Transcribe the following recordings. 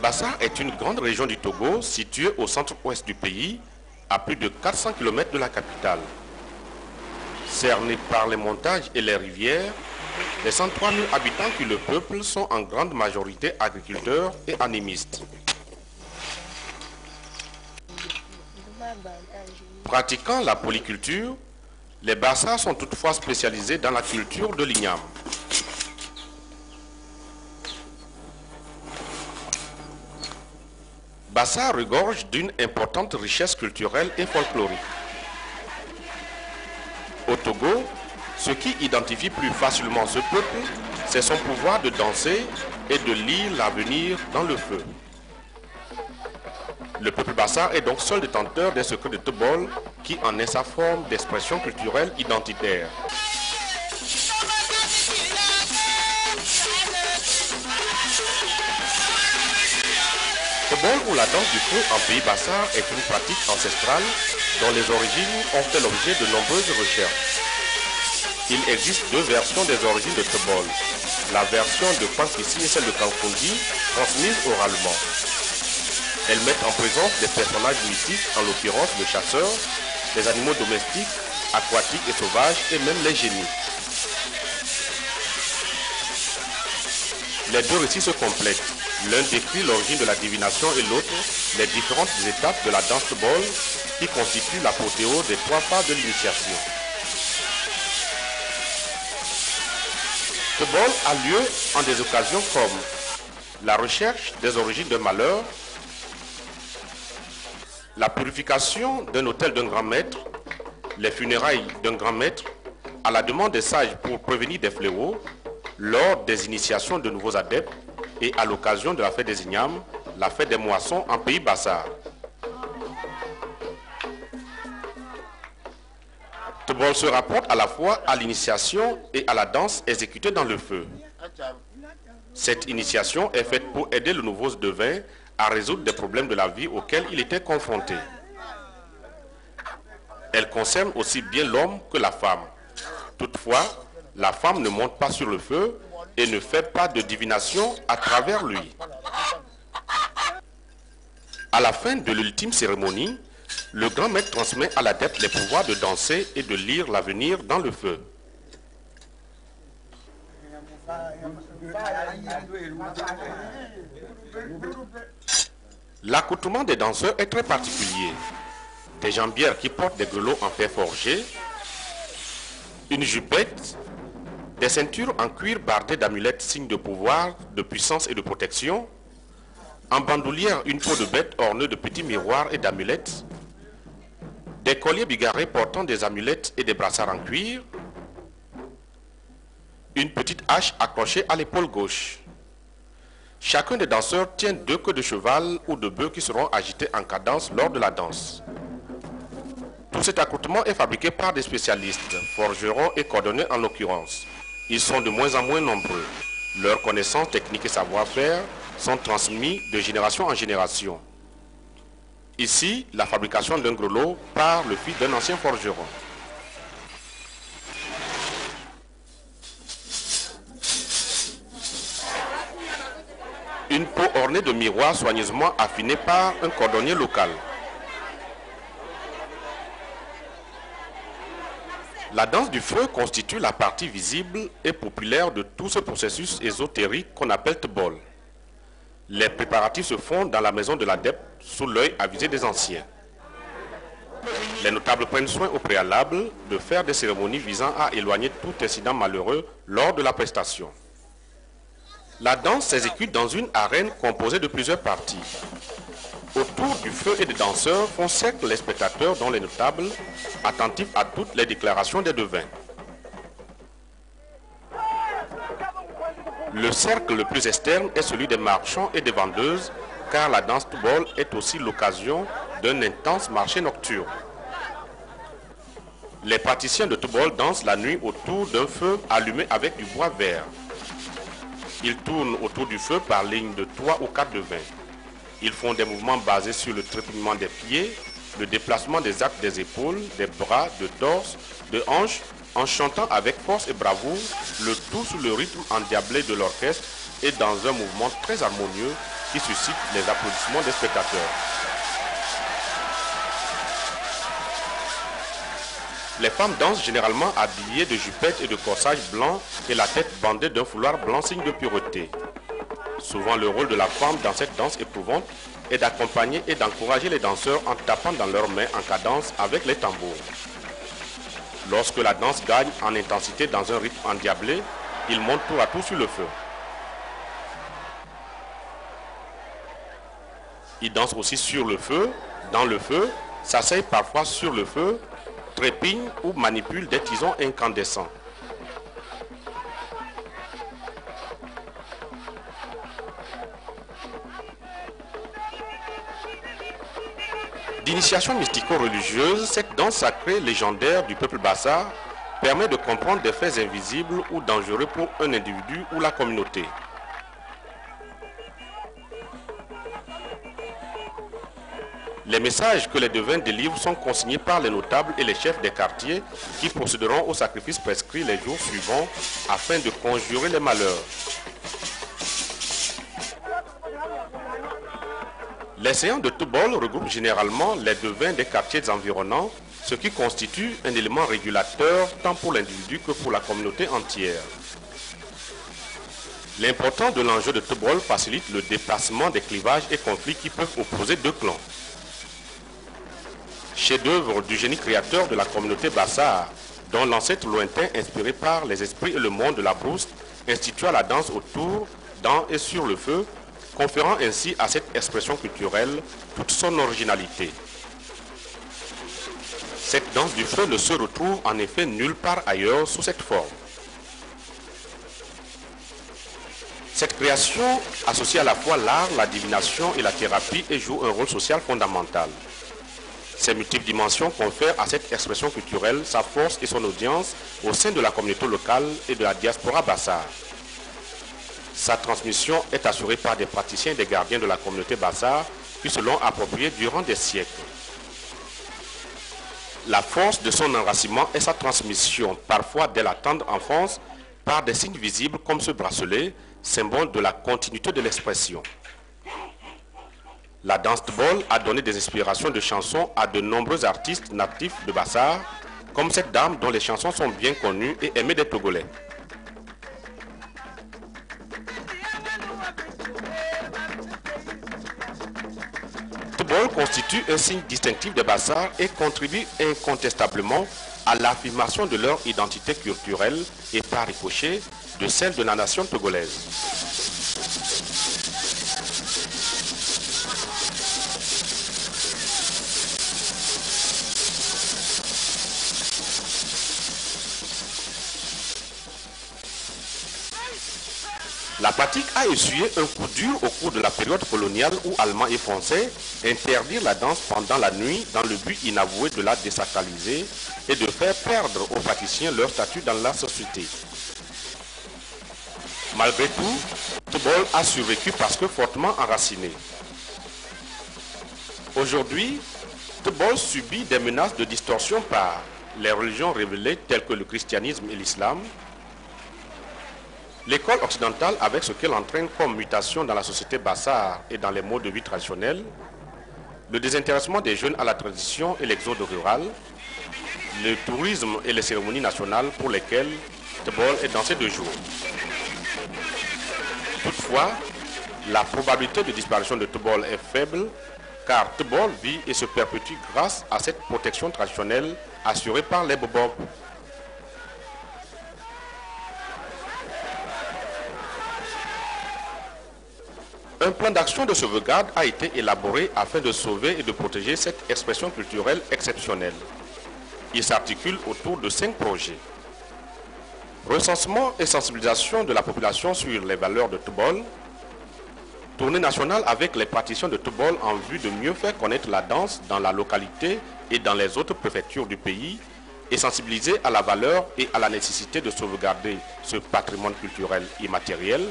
Bassar est une grande région du Togo située au centre-ouest du pays, à plus de 400 km de la capitale. Cerné par les montagnes et les rivières, les 103 000 habitants qui le peuplent sont en grande majorité agriculteurs et animistes. Pratiquant la polyculture, les Bassars sont toutefois spécialisés dans la culture de l'igname. Bassar regorge d'une importante richesse culturelle et folklorique. Au Togo, ce qui identifie plus facilement ce peuple, c'est son pouvoir de danser et de lire l'avenir dans le feu. Le peuple Bassar est donc seul détenteur des secrets de Tebol, qui en est sa forme d'expression culturelle identitaire. Tebol ou la danse du feu en pays Bassar est une pratique ancestrale dont les origines ont fait l'objet de nombreuses recherches. Il existe deux versions des origines de Tebol. La version de Kwankisi et celle de Kankundi, transmise oralement. Elles mettent en présence des personnages mythiques, en l'occurrence le chasseur, les animaux domestiques, aquatiques et sauvages, et même les génies. Les deux récits se complètent. L'un décrit l'origine de la divination et l'autre les différentes étapes de la danse Tebol qui constituent l'apothéose des trois pas de l'initiation. Tebol a lieu en des occasions comme la recherche des origines d'un malheur, la purification d'un autel d'un grand maître, les funérailles d'un grand maître, à la demande des sages pour prévenir des fléaux, lors des initiations de nouveaux adeptes et à l'occasion de la fête des ignames, la fête des moissons en pays Bassar. Tebol se rapporte à la fois à l'initiation et à la danse exécutée dans le feu. Cette initiation est faite pour aider le nouveau devin à résoudre des problèmes de la vie auxquels il était confronté. Elle concerne aussi bien l'homme que la femme. Toutefois, la femme ne monte pas sur le feu et ne fait pas de divination à travers lui. À la fin de l'ultime cérémonie, le grand maître transmet à l'adepte les pouvoirs de danser et de lire l'avenir dans le feu. L'accoutrement des danseurs est très particulier. Des jambières qui portent des grelots en fer forgé, une jupette, des ceintures en cuir bardées d'amulettes signes de pouvoir, de puissance et de protection, en bandoulière une peau de bête ornée de petits miroirs et d'amulettes, des colliers bigarrés portant des amulettes et des brassards en cuir, une petite hache accrochée à l'épaule gauche. Chacun des danseurs tient deux queues de cheval ou de bœuf qui seront agitées en cadence lors de la danse. Tout cet accoutrement est fabriqué par des spécialistes, forgerons et cordonniers en l'occurrence. Ils sont de moins en moins nombreux. Leurs connaissances techniques et savoir-faire sont transmis de génération en génération. Ici, la fabrication d'un grelot par le fils d'un ancien forgeron. Une peau ornée de miroirs soigneusement affinée par un cordonnier local. La danse du feu constitue la partie visible et populaire de tout ce processus ésotérique qu'on appelle Tebol. Les préparatifs se font dans la maison de l'adepte sous l'œil avisé des anciens. Les notables prennent soin au préalable de faire des cérémonies visant à éloigner tout incident malheureux lors de la prestation. La danse s'exécute dans une arène composée de plusieurs parties. Autour du feu et des danseurs font cercle les spectateurs dont les notables, attentifs à toutes les déclarations des devins. Le cercle le plus externe est celui des marchands et des vendeuses, car la danse Tebol est aussi l'occasion d'un intense marché nocturne. Les praticiens de Tebol dansent la nuit autour d'un feu allumé avec du bois vert. Ils tournent autour du feu par ligne de 3 ou 4 devins. Ils font des mouvements basés sur le trépignement des pieds, le déplacement des axes des épaules, des bras, de torse, de hanches, en chantant avec force et bravoure, le tout sous le rythme endiablé de l'orchestre et dans un mouvement très harmonieux qui suscite les applaudissements des spectateurs. Les femmes dansent généralement habillées de jupettes et de corsages blancs et la tête bandée d'un foulard blanc signe de pureté. Souvent, le rôle de la femme dans cette danse éprouvante est d'accompagner et d'encourager les danseurs en tapant dans leurs mains en cadence avec les tambours. Lorsque la danse gagne en intensité dans un rythme endiablé, ils montent tour à tour sur le feu. Ils dansent aussi sur le feu, dans le feu, s'asseyent parfois sur le feu, trépignent ou manipulent des tisons incandescents. D'initiation mystico-religieuse, cette danse sacrée légendaire du peuple Bassa permet de comprendre des faits invisibles ou dangereux pour un individu ou la communauté. Les messages que les devins délivrent sont consignés par les notables et les chefs des quartiers qui procéderont au sacrifice prescrit les jours suivants afin de conjurer les malheurs. Les séances de Tubol regroupent généralement les devins des quartiers environnants, ce qui constitue un élément régulateur tant pour l'individu que pour la communauté entière. L'importance de l'enjeu de Tubol facilite le déplacement des clivages et conflits qui peuvent opposer deux clans. Chef-d'œuvre du génie créateur de la communauté Bassa, dont l'ancêtre lointain inspiré par les esprits et le monde de la brousse, institua la danse autour, dans et sur le feu, conférant ainsi à cette expression culturelle toute son originalité. Cette danse du feu ne se retrouve en effet nulle part ailleurs sous cette forme. Cette création associe à la fois l'art, la divination et la thérapie et joue un rôle social fondamental. Ces multiples dimensions confèrent à cette expression culturelle sa force et son audience au sein de la communauté locale et de la diaspora Bassa. Sa transmission est assurée par des praticiens et des gardiens de la communauté Bassa qui se l'ont appropriée durant des siècles. La force de son enracinement est sa transmission, parfois dès la tendre enfance, par des signes visibles comme ce bracelet, symbole de la continuité de l'expression. La danse Tubol a donné des inspirations de chansons à de nombreux artistes natifs de Bassa, comme cette dame dont les chansons sont bien connues et aimées des Togolais. Tubol constitue un signe distinctif des Bassars et contribue incontestablement à l'affirmation de leur identité culturelle et par ricochet de celle de la nation togolaise. La pratique a essuyé un coup dur au cours de la période coloniale où Allemands et Français interdirent la danse pendant la nuit dans le but inavoué de la désacraliser et de faire perdre aux praticiens leur statut dans la société. Malgré tout, Tubol a survécu parce que fortement enraciné. Aujourd'hui, Tubol subit des menaces de distorsion par les religions révélées telles que le christianisme et l'islam, l'école occidentale avec ce qu'elle entraîne comme mutation dans la société bassare et dans les modes de vie traditionnels, le désintéressement des jeunes à la tradition et l'exode rural, le tourisme et les cérémonies nationales pour lesquelles Tubol est dansé de jour. Toutefois, la probabilité de disparition de Tubol est faible car Tubol vit et se perpétue grâce à cette protection traditionnelle assurée par les Bobobs. Un plan d'action de sauvegarde a été élaboré afin de sauver et de protéger cette expression culturelle exceptionnelle. Il s'articule autour de 5 projets. Recensement et sensibilisation de la population sur les valeurs de Tubol. Tournée nationale avec les praticiens de Tubol en vue de mieux faire connaître la danse dans la localité et dans les autres préfectures du pays et sensibiliser à la valeur et à la nécessité de sauvegarder ce patrimoine culturel immatériel.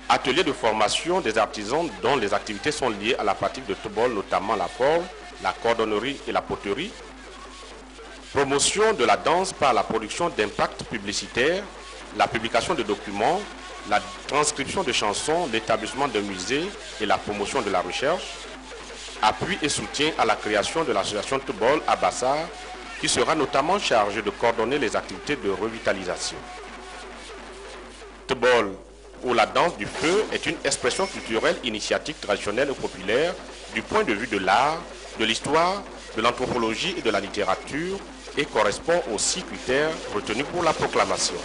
Ateliers de formation des artisans dont les activités sont liées à la pratique de Tubol, notamment la forge, la cordonnerie et la poterie. Promotion de la danse par la production d'impacts publicitaires, la publication de documents, la transcription de chansons, l'établissement de musées et la promotion de la recherche. Appui et soutien à la création de l'association Tebol à Bassar, qui sera notamment chargée de coordonner les activités de revitalisation. Tebol, ou la danse du feu, est une expression culturelle initiatique traditionnelle et populaire du point de vue de l'art, de l'histoire, de l'anthropologie et de la littérature et correspond aux 6 critères retenus pour la proclamation.